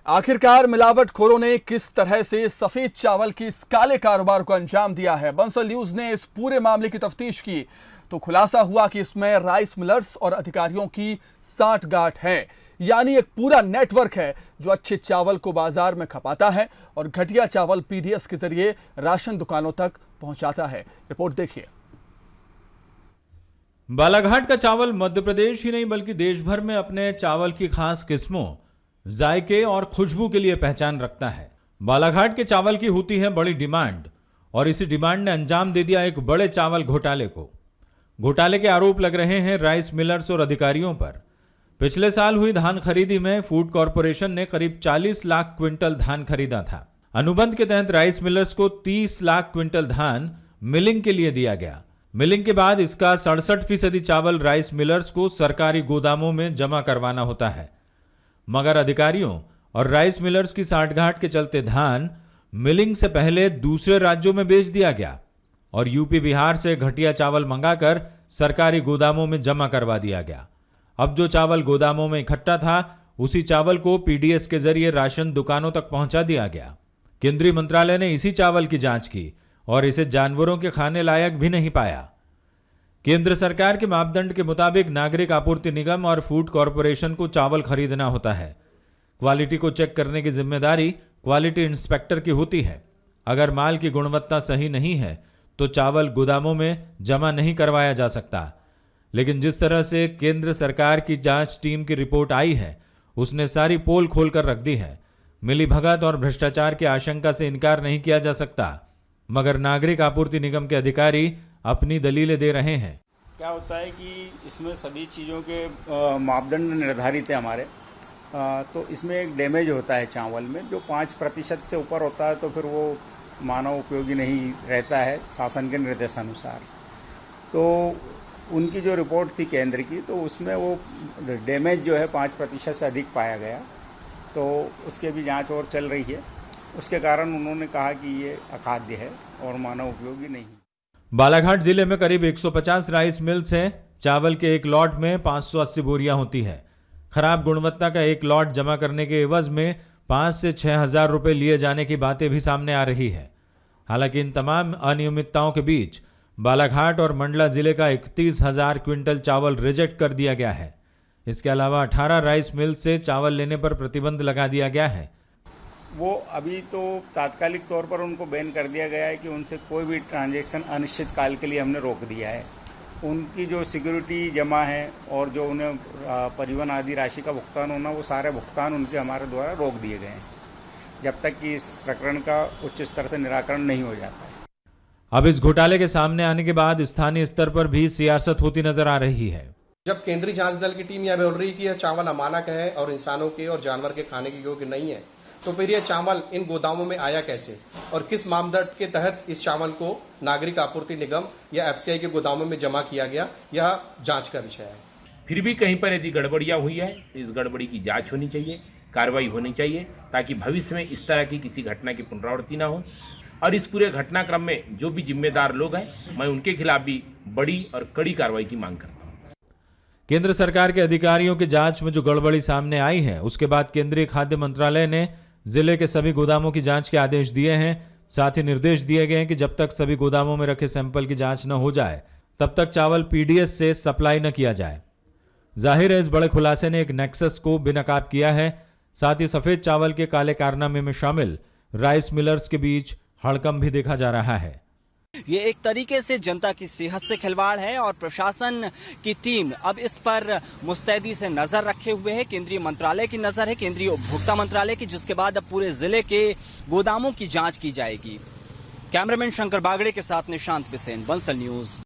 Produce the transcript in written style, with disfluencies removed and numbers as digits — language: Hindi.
आखिरकार मिलावटखोरों ने किस तरह से सफेद चावल के इस काले कारोबार को अंजाम दिया है। बंसल न्यूज ने इस पूरे मामले की तफ्तीश की तो खुलासा हुआ कि इसमें राइस मिलर्स और अधिकारियों की सांठगांठ है। यानी एक पूरा नेटवर्क है जो अच्छे चावल को बाजार में खपाता है और घटिया चावल पीडीएस के जरिए राशन दुकानों तक पहुंचाता है। रिपोर्ट देखिए। बालाघाट का चावल मध्य प्रदेश ही नहीं बल्कि देश भर में अपने चावल की खास किस्मों, जायके और खुशबू के लिए पहचान रखता है। बालाघाट के चावल की होती है बड़ी डिमांड और इसी डिमांड ने अंजाम दे दिया एक बड़े चावल घोटाले को। घोटाले के आरोप लग रहे हैं राइस मिलर्स और अधिकारियों पर। पिछले साल हुई धान खरीदी में फूड कॉरपोरेशन ने करीब 40 लाख क्विंटल धान खरीदा था। अनुबंध के तहत राइस मिलर्स को 30 लाख क्विंटल धान मिलिंग के लिए दिया गया। मिलिंग के बाद इसका 67% चावल राइस मिलर्स को सरकारी गोदामों में जमा करवाना होता है। मगर अधिकारियों और राइस मिलर्स की सांठगांठ के चलते धान मिलिंग से पहले दूसरे राज्यों में बेच दिया गया और यूपी बिहार से घटिया चावल मंगाकर सरकारी गोदामों में जमा करवा दिया गया। अब जो चावल गोदामों में इकट्ठा था उसी चावल को पीडीएस के जरिए राशन दुकानों तक पहुंचा दिया गया। केंद्रीय मंत्रालय ने इसी चावल की जांच की और इसे जानवरों के खाने लायक भी नहीं पाया। केंद्र सरकार के मापदंड के मुताबिक नागरिक आपूर्ति निगम और फूड कॉरपोरेशन को चावल खरीदना होता है। क्वालिटी को चेक करने की जिम्मेदारी क्वालिटी इंस्पेक्टर की होती है। अगर माल की गुणवत्ता सही नहीं है तो चावल गोदामों में जमा नहीं करवाया जा सकता। लेकिन जिस तरह से केंद्र सरकार की जांच टीम की रिपोर्ट आई है उसने सारी पोल खोलकर रख दी है। मिलीभगत और भ्रष्टाचार की आशंका से इनकार नहीं किया जा सकता, मगर नागरिक आपूर्ति निगम के अधिकारी अपनी दलीलें दे रहे हैं। क्या होता है कि इसमें सभी चीज़ों के मापदंड निर्धारित है हमारे, तो इसमें एक डैमेज होता है चावल में जो 5% से ऊपर होता है तो फिर वो मानव उपयोगी नहीं रहता है शासन के निर्देशानुसार। तो उनकी जो रिपोर्ट थी केंद्र की तो उसमें वो डैमेज जो है 5% से अधिक पाया गया, तो उसके भी जांच और चल रही है। उसके कारण उन्होंने कहा कि ये अखाद्य है और मानव उपयोगी नहीं। बालाघाट जिले में करीब 150 राइस मिल्स हैं। चावल के एक लॉट में 580 बोरियां होती है। खराब गुणवत्ता का एक लॉट जमा करने के एवज में 5 से 6 हजार रुपए लिए जाने की बातें भी सामने आ रही है। हालांकि इन तमाम अनियमितताओं के बीच बालाघाट और मंडला जिले का 31,000 क्विंटल चावल रिजेक्ट कर दिया गया है। इसके अलावा 18 राइस मिल से चावल लेने पर प्रतिबंध लगा दिया गया है। वो अभी तो तात्कालिक तौर पर उनको बैन कर दिया गया है कि उनसे कोई भी ट्रांजैक्शन अनिश्चित काल के लिए हमने रोक दिया है। उनकी जो सिक्योरिटी जमा है और जो उन्हें परिवहन आदि राशि का भुगतान होना, वो सारे भुगतान उनके हमारे द्वारा रोक दिए गए हैं जब तक कि इस प्रकरण का उच्च स्तर से निराकरण नहीं हो जाता है। अब इस घोटाले के सामने आने के बाद स्थानीय स्तर पर भी सियासत होती नजर आ रही है। जब केंद्रीय जांच दल की टीम यह बोल रही है कि यह चावल अमानक है और इंसानों के और जानवर के खाने के योग्य नहीं है, तो फिर यह चावल इन गोदामों में आया कैसे और किस मापदंड के तहत इस चावल को नागरिक आपूर्ति निगम या एफसीआई के गोदामों में जमा किया गया, यह जांच का विषय है। फिर भी कहीं पर यदि गड़बड़ियां हुई है तो इस गड़बड़ी की जांच होनी चाहिए, कार्रवाई होनी चाहिए, ताकि भविष्य में इस तरह की किसी घटना की पुनरावृत्ति ना हो। और इस पूरे घटनाक्रम में जो भी जिम्मेदार लोग हैं, मैं उनके खिलाफ भी बड़ी और कड़ी कार्रवाई की मांग करता हूँ। केंद्र सरकार के अधिकारियों की जांच में जो गड़बड़ी सामने आई है उसके बाद केंद्रीय खाद्य मंत्रालय ने जिले के सभी गोदामों की जांच के आदेश दिए हैं। साथ ही निर्देश दिए गए हैं कि जब तक सभी गोदामों में रखे सैंपल की जांच न हो जाए तब तक चावल पीडीएस से सप्लाई न किया जाए। जाहिर है इस बड़े खुलासे ने एक नेक्सस को बेनकाब किया है। साथ ही सफेद चावल के काले कारनामे में शामिल राइस मिलर्स के बीच हड़कंप भी देखा जा रहा है। ये एक तरीके से जनता की सेहत से खिलवाड़ है और प्रशासन की टीम अब इस पर मुस्तैदी से नजर रखे हुए है। केंद्रीय मंत्रालय की नजर है, केंद्रीय उपभोक्ता मंत्रालय की, जिसके बाद अब पूरे जिले के गोदामों की जांच की जाएगी। कैमरामैन शंकर बागड़े के साथ निशांत बिसेन, बंसल न्यूज।